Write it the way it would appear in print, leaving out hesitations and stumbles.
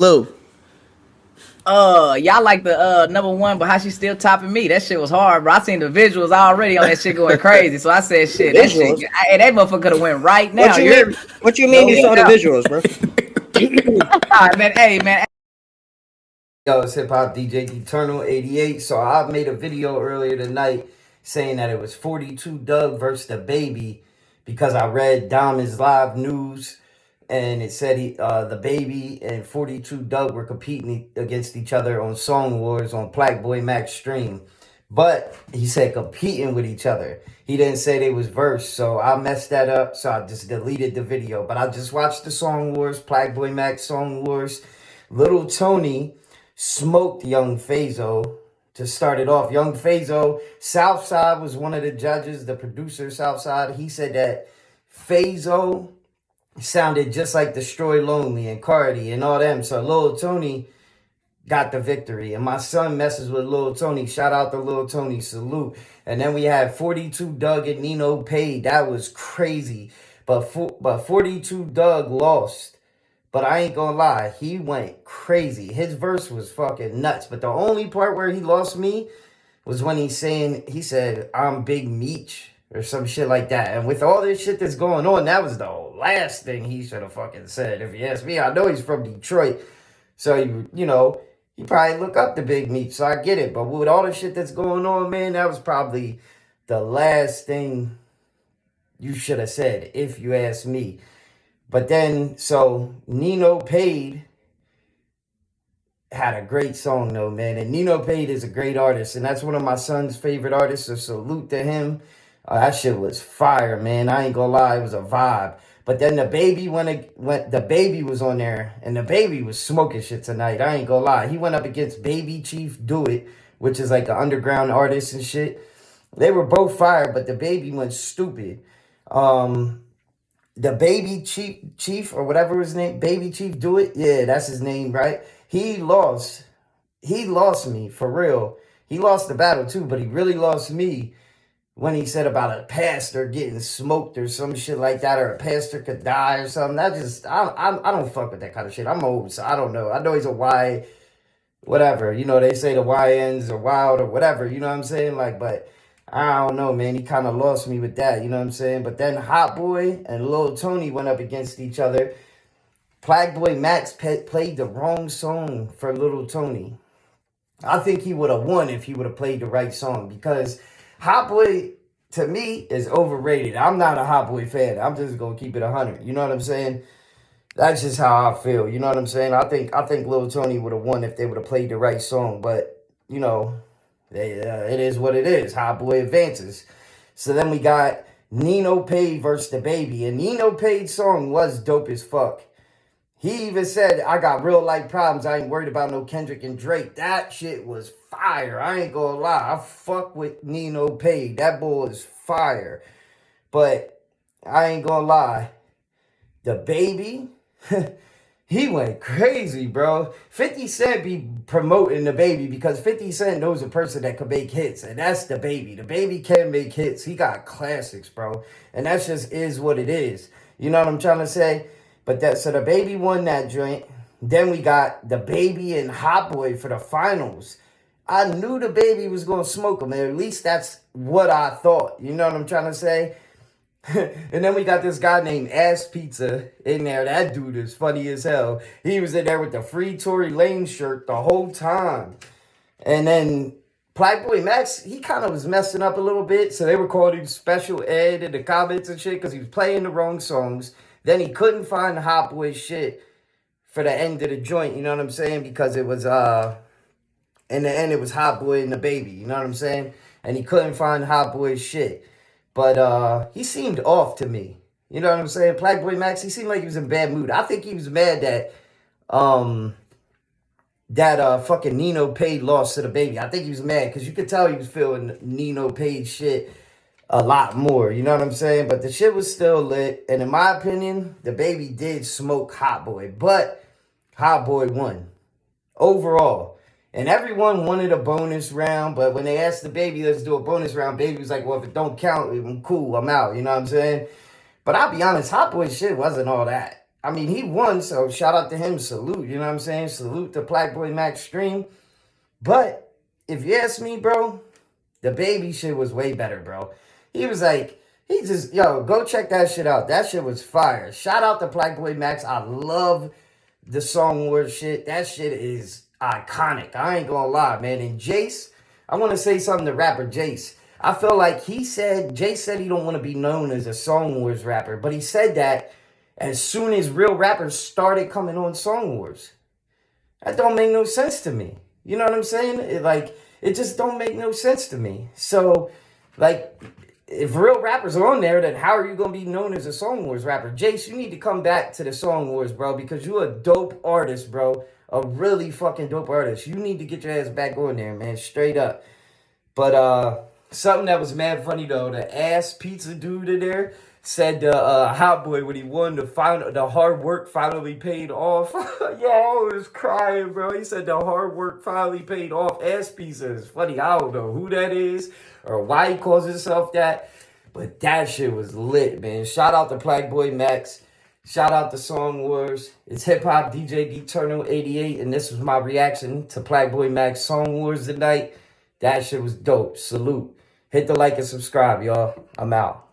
Lou. Y'all like the number one, but how she still topping me? That shit was hard, bro. I seen the visuals already on that shit going crazy. So I said, The shit, that shit, visuals? that motherfucker could have went right What now. you You hear mean? me? What you mean No you saw the doubt. visuals, bro? All right, man. Hey, man. Yo, it's Hip Hop DJ DjDternal88. So I made a video earlier tonight saying that it was 42 Doug versus DaBaby because I read Diamond's live news and it said DaBaby and 42 Doug were competing against each other on Song Wars on Plaqueboymax stream. But he said competing with each other. He didn't say they was verse, so I messed that up. So I just deleted the video. But I just watched the Song Wars, Plaqueboymax Song Wars. Little Tony smoked Young Fazo to start it off. Young Fazo, Southside was one of the judges, the producer Southside. He said that Fazo sounded just like Destroy Lonely and Cardi and all them. So Lil Tony got the victory. And my son messes with Lil Tony. Shout out to Lil Tony. Salute. And then we had 42 Doug and Nino Paid. That was crazy. But 42 Doug lost. But I ain't gonna lie, he went crazy. His verse was fucking nuts. But the only part where he lost me was when he said, I'm Big Meech or some shit like that. And with all this shit that's going on, that was the last thing he should have fucking said. If you ask me, I know he's from Detroit. So, you probably look up the Big Meech, so I get it. But with all the shit that's going on, man, that was probably the last thing you should have said, if you ask me. But then, so Nino Paid had a great song, though, man. And Nino Paid is a great artist, and that's one of my son's favorite artists, so salute to him. That shit was fire, man. I ain't gonna lie, it was a vibe. But then DaBaby DaBaby was on there, and DaBaby was smoking shit tonight. I ain't gonna lie. He went up against Baby Chief Do It, which is like an underground artist and shit. They were both fire, but DaBaby went stupid. DaBaby Chief or whatever his name, Baby Chief Do It. Yeah, that's his name, right? He lost. He lost me for real. He lost the battle too, but he really lost me when he said about a pastor getting smoked or some shit like that, or a pastor could die or something. I don't fuck with that kind of shit. I'm old, so I don't know. I know he's a Y, whatever. They say the YNs are wild or whatever. You know what I'm saying? But I don't know, man. He kind of lost me with that. You know what I'm saying? But then Hotboi and Lil Tony went up against each other. Plaqueboymax played the wrong song for Little Tony. I think he would have won if he would have played the right song, because Hotboi, to me, is overrated. I'm not a Hotboi fan. I'm just going to keep it 100. You know what I'm saying? That's just how I feel. You know what I'm saying? I think Lil Tony would have won if they would have played the right song. But, it is what it is. Hotboi advances. So then we got Nino Paid versus DaBaby. And Nino Paid's song was dope as fuck. He even said, I got real life problems. I ain't worried about no Kendrick and Drake. That shit was fire. I ain't gonna lie. I fuck with Nino Paid. That boy is fire. But I ain't gonna lie. DaBaby, he went crazy, bro. 50 Cent be promoting DaBaby because 50 Cent knows a person that can make hits, and that's DaBaby. DaBaby can make hits. He got classics, bro. And that just is what it is. You know what I'm trying to say? But so DaBaby won that joint. Then we got DaBaby and Hotboi for the finals. I knew DaBaby was going to smoke him. At least that's what I thought. You know what I'm trying to say? And then we got this guy named Ass Pizza in there. That dude is funny as hell. He was in there with the Free Tory Lane shirt the whole time. And then Plaqueboymax, he kind of was messing up a little bit. So they were calling him Special Ed in the comments and shit because he was playing the wrong songs. Then he couldn't find Hotboi shit for the end of the joint. You know what I'm saying? Because it was, in the end, it was Hotboi and DaBaby. You know what I'm saying? And he couldn't find Hotboi's shit. But he seemed off to me. You know what I'm saying? Plaqueboymax, he seemed like he was in bad mood. I think he was mad that fucking Nino Paid lost to DaBaby. I think he was mad because you could tell he was feeling Nino Paid shit a lot more. You know what I'm saying? But the shit was still lit. And in my opinion, DaBaby did smoke Hotboi. But Hotboi won overall. And everyone wanted a bonus round, but when they asked DaBaby, let's do a bonus round, Baby was like, well, if it don't count, I'm cool, I'm out, you know what I'm saying? But I'll be honest, Hotboi shit wasn't all that. I mean, he won, so shout out to him. Salute, you know what I'm saying? Salute to Plaqueboymax stream. But if you ask me, bro, DaBaby shit was way better, bro. He was like, he just, yo, go check that shit out. That shit was fire. Shout out to Plaqueboymax. I love the Song Wars shit. That shit is iconic. I ain't gonna lie, man. And Jace, I want to say something to rapper Jace. I feel like Jace said he don't want to be known as a Song Wars rapper, but he said that as soon as real rappers started coming on Song Wars. That don't make no sense to me. You know what I'm saying? It just don't make no sense to me. So, like, if real rappers are on there, then how are you going to be known as a Song Wars rapper? Jace, you need to come back to the Song Wars, bro, because you a dope artist, bro. A really fucking dope artist. You need to get your ass back on there, man, straight up. But, something that was mad funny, though, the ass pizza dude in there said Hotboi, when he won, the hard work finally paid off. Yo, I was crying, bro. He said the hard work finally paid off. Ass pizza is funny. I don't know who that is or why he calls himself that, but that shit was lit, man. Shout out to Plaqueboymax. Shout out to Song Wars. It's hip hop DJ DjDternal88, and this was my reaction to Plaqueboymax Song Wars tonight. That shit was dope. Salute. Hit the like and subscribe, y'all. I'm out.